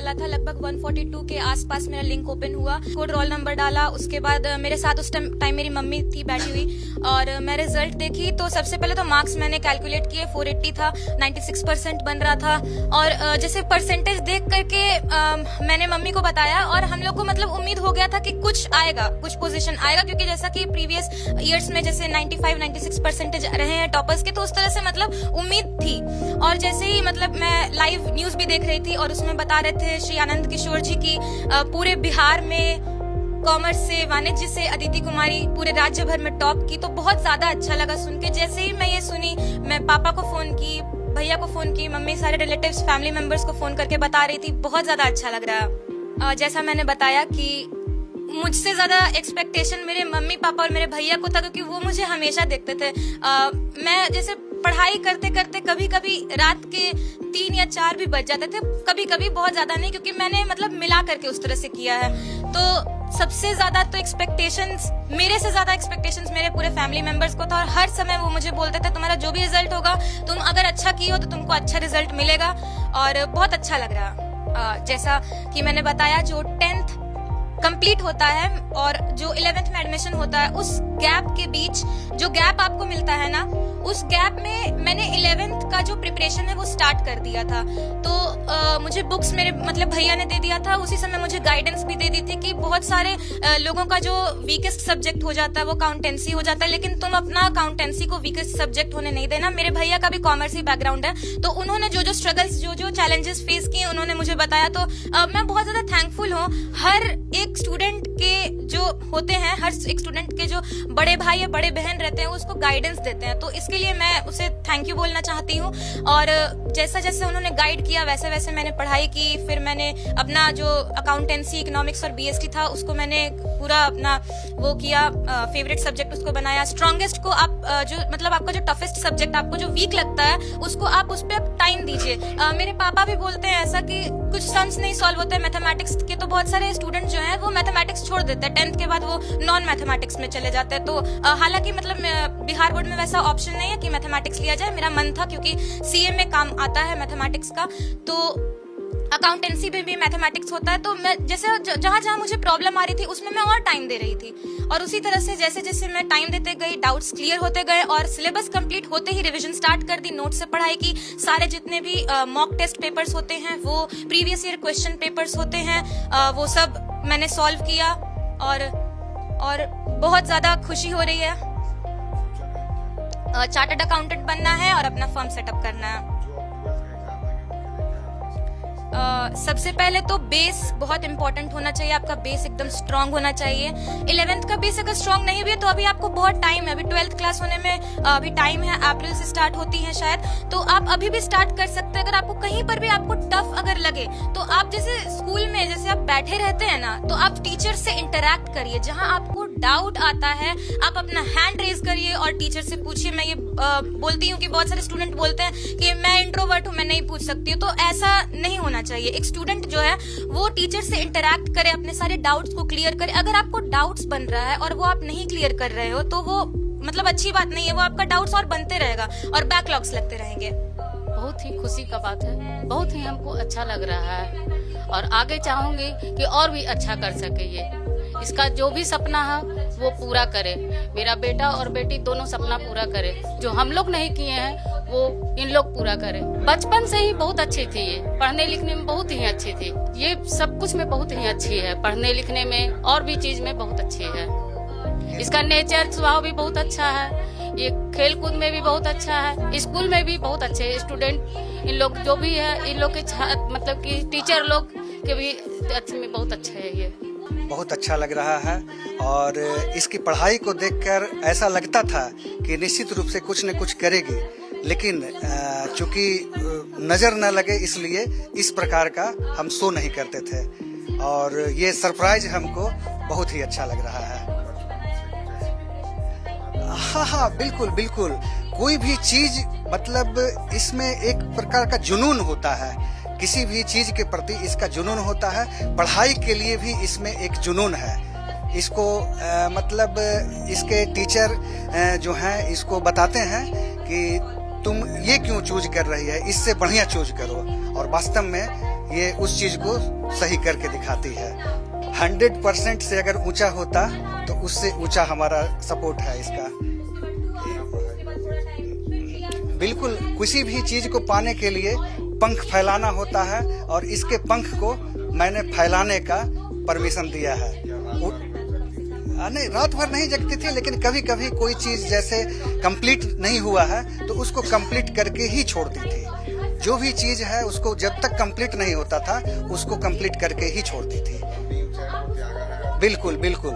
वाला था, लगभग 142 के आसपास मेरा लिंक ओपन हुआ। कोड रोल नंबर डाला, उसके बाद मेरे साथ उस टाइम मेरी मम्मी थी बैठी हुई, और मैं रिजल्ट देखी तो सबसे पहले तो मार्क्स मैंने कैलकुलेट किए, 480 था, 96% बन रहा था। और जैसे परसेंटेज देख करके मैंने मम्मी को बताया, और हम लोग को मतलब उम्मीद हो गया था कि कुछ आएगा, कुछ पोजीशन आएगा, क्योंकि जैसा कि प्रीवियस ईयर्स में जैसे 95-96 परसेंटेज रहे हैं टॉपर्स के, तो उस तरह से मतलब उम्मीद थी। और जैसे ही मतलब मैं लाइव न्यूज भी देख रही थी, और उसमें बता रहे थे श्री आनंद किशोर जी की पूरे बिहार में कॉमर्स से, वाणिज्य से अदिति कुमारी पूरे राज्य भर में टॉप की, तो बहुत ज्यादा अच्छा लगा सुन के। जैसे ही मैं ये सुनी, मैं पापा को फोन की, भैया को फोन की, मम्मी, सारे रिलेटिव्स, फैमिली मेंबर्स को फोन करके बता रही थी, बहुत ज्यादा अच्छा लग रहा। जैसा मैंने बताया कि मुझसे ज्यादा एक्सपेक्टेशन मेरे मम्मी पापा और मेरे भैया को था, क्योंकि वो मुझे हमेशा देखते थे। मैं जैसे पढ़ाई करते करते कभी कभी रात के 3 या 4 भी बज जाते थे, कभी कभी, बहुत ज्यादा नहीं, क्योंकि मैंने मतलब मिला करके उस तरह से किया है। तो सबसे ज्यादा तो एक्सपेक्टेशंस, मेरे से ज्यादा एक्सपेक्टेशंस मेरे पूरे फैमिली मेंबर्स को था, और हर समय वो मुझे बोलते थे तुम्हारा जो भी रिजल्ट होगा, तुम अगर अच्छा की हो तो तुमको अच्छा रिजल्ट मिलेगा। और बहुत अच्छा लग रहा। जैसा कि मैंने बताया, जो 10th कंप्लीट होता है और जो 11th में एडमिशन होता है, उस गैप के बीच जो गैप आपको मिलता है ना, उस गैप में मैंने 11th का जो प्रिपरेशन है वो स्टार्ट कर दिया था। तो मुझे बुक्स मेरे मतलब भैया ने दे दिया था, उसी समय मुझे गाइडेंस भी दे दी थी कि बहुत सारे लोगों का जो वीकेस्ट सब्जेक्ट हो जाता है वो अकाउंटेंसी हो जाता है, लेकिन तुम अपना अकाउंटेंसी को वीकेस्ट सब्जेक्ट होने नहीं देना। मेरे भैया का भी कॉमर्स ही बैकग्राउंड है, तो उन्होंने जो जो स्ट्रगल्स, जो जो चैलेंजेस फेस किए, उन्होंने मुझे बताया। तो मैं बहुत ज्यादा थैंकफुल हूँ। हर एक स्टूडेंट के जो होते हैं, हर एक स्टूडेंट के जो बड़े भाई या बड़े बहन रहते हैं, उसको गाइडेंस देते हैं, तो इसके लिए मैं उसे थैंक यू बोलना चाहती हूँ। और जैसा जैसे उन्होंने गाइड किया, वैसे वैसे मैंने पढ़ाई की। फिर मैंने अपना जो अकाउंटेंसी, इकोनॉमिक्स और बीएसटी था, उसको मैंने पूरा अपना वो किया, फेवरेट सब्जेक्ट उसको बनाया। स्ट्रॉन्गेस्ट को आप जो मतलब आपका जो टफेस्ट सब्जेक्ट, आपको जो वीक लगता है, उसको आप उस पर टाइम दीजिए। मेरे पापा भी बोलते हैं ऐसा कि कुछ सम्स नहीं सॉल्व होते हैं मैथमेटिक्स के, तो बहुत सारे स्टूडेंट जो हैं वो मैथमेटिक्स छोड़ देते हैं, 10th के बाद वो नॉन मैथमेटिक्स में चले जाते हैं। तो हालांकि मतलब बिहार बोर्ड में वैसा ऑप्शन नहीं है कि मैथमेटिक्स लिया जाए, मेरा मन था क्योंकि सीए में काम आता है मैथमेटिक्स का, तो अकाउंटेंसी में भी मैथमेटिक्स होता है। तो मैं जैसे जहां जहां मुझे प्रॉब्लम आ रही थी उसमें मैं और टाइम दे रही थी, और उसी तरह से जैसे जैसे मैं टाइम देते गई, डाउट्स क्लियर होते गए, और सिलेबस कंप्लीट होते ही रिवीजन स्टार्ट कर दी, नोट से पढ़ाई की। सारे जितने भी मॉक टेस्ट पेपर्स होते हैं, वो प्रीवियस ईयर क्वेश्चन पेपर्स होते हैं, वो सब मैंने सॉल्व किया, और बहुत ज्यादा खुशी हो रही है। चार्टर्ड अकाउंटेंट बनना है और अपना फर्म सेटअप करना है। सबसे पहले तो बेस बहुत इंपॉर्टेंट होना चाहिए, आपका बेस एकदम स्ट्रांग होना चाहिए। 11th का बेस अगर स्ट्रांग नहीं भी है तो अभी आपको बहुत टाइम है, अभी 12th क्लास होने में अभी टाइम है, अप्रैल से स्टार्ट होती है शायद, तो आप अभी भी स्टार्ट कर सकते हैं। अगर आपको कहीं पर भी आपको टफ अगर लगे, तो आप जैसे स्कूल में जैसे आप बैठे रहते हैं ना, तो आप टीचर से इंटरेक्ट करिए। जहां आपको डाउट आता है, आप अपना हैंड रेज करिए और टीचर से पूछिए। मैं ये बोलती हूँ कि बहुत सारे स्टूडेंट बोलते हैं कि मैं इंट्रोवर्ट हूँ, मैं नहीं पूछ सकती हूँ, तो ऐसा नहीं होना चाहिए। एक स्टूडेंट जो है वो टीचर से इंटरेक्ट करे, अपने सारे डाउट्स को क्लियर करे। अगर आपको डाउट्स बन रहा है और वो आप नहीं क्लियर कर रहे हो, तो वो मतलब अच्छी बात नहीं है, वो आपका डाउट्स और बनते रहेगा और बैकलॉग्स लगते रहेंगे। बहुत ही खुशी का बात है, बहुत ही हमको अच्छा लग रहा है, और आगे चाहूंगी कि और भी अच्छा कर सके। ये इसका जो भी सपना है वो पूरा करे, मेरा बेटा और बेटी दोनों सपना पूरा करे, जो हम लोग नहीं किए हैं वो इन लोग पूरा करे। बचपन से ही बहुत अच्छी थी, ये पढ़ने लिखने में बहुत ही अच्छी थी, ये सब कुछ में बहुत ही अच्छी है, पढ़ने लिखने में और भी चीज में बहुत अच्छी है। इसका नेचर स्वभाव भी बहुत अच्छा है, ये खेल कूद में भी बहुत अच्छा है, स्कूल में भी बहुत अच्छे स्टूडेंट इन लोग जो भी है, इन लोग के मतलब कि टीचर लोग के भी अच्छे में बहुत अच्छा है। ये बहुत अच्छा लग रहा है, और इसकी पढ़ाई को देखकर ऐसा लगता था कि निश्चित रूप से कुछ न कुछ करेगी, लेकिन चूंकि नजर न लगे इसलिए इस प्रकार का हम शो नहीं करते थे, और ये सरप्राइज हमको बहुत ही अच्छा लग रहा है। हाँ, बिल्कुल बिल्कुल, कोई भी चीज मतलब इसमें एक प्रकार का जुनून होता है, किसी भी चीज के प्रति इसका जुनून होता है। पढ़ाई के लिए भी इसमें एक जुनून है। इसको मतलब इसके टीचर जो हैं इसको बताते हैं कि तुम ये क्यों चूज कर रही है, इससे बढ़िया चूज करो। और वास्तव में ये उस चीज को सही करके दिखाती है। 100% से अगर ऊंचा होता तो उससे ऊंचा हमारा सपोर्ट है इसका। बिल्कुल, किसी भी चीज को पाने के लिए पंख फैलाना होता है और इसके पंख को मैंने फैलाने का परमिशन दिया है। नहीं, रात भर नहीं जगती थी, लेकिन कभी कभी कोई चीज जैसे कंप्लीट नहीं हुआ है तो उसको कंप्लीट करके ही छोड़ती थी। जो भी चीज है उसको जब तक कंप्लीट नहीं होता था उसको कंप्लीट करके ही छोड़ती थी। बिल्कुल बिल्कुल।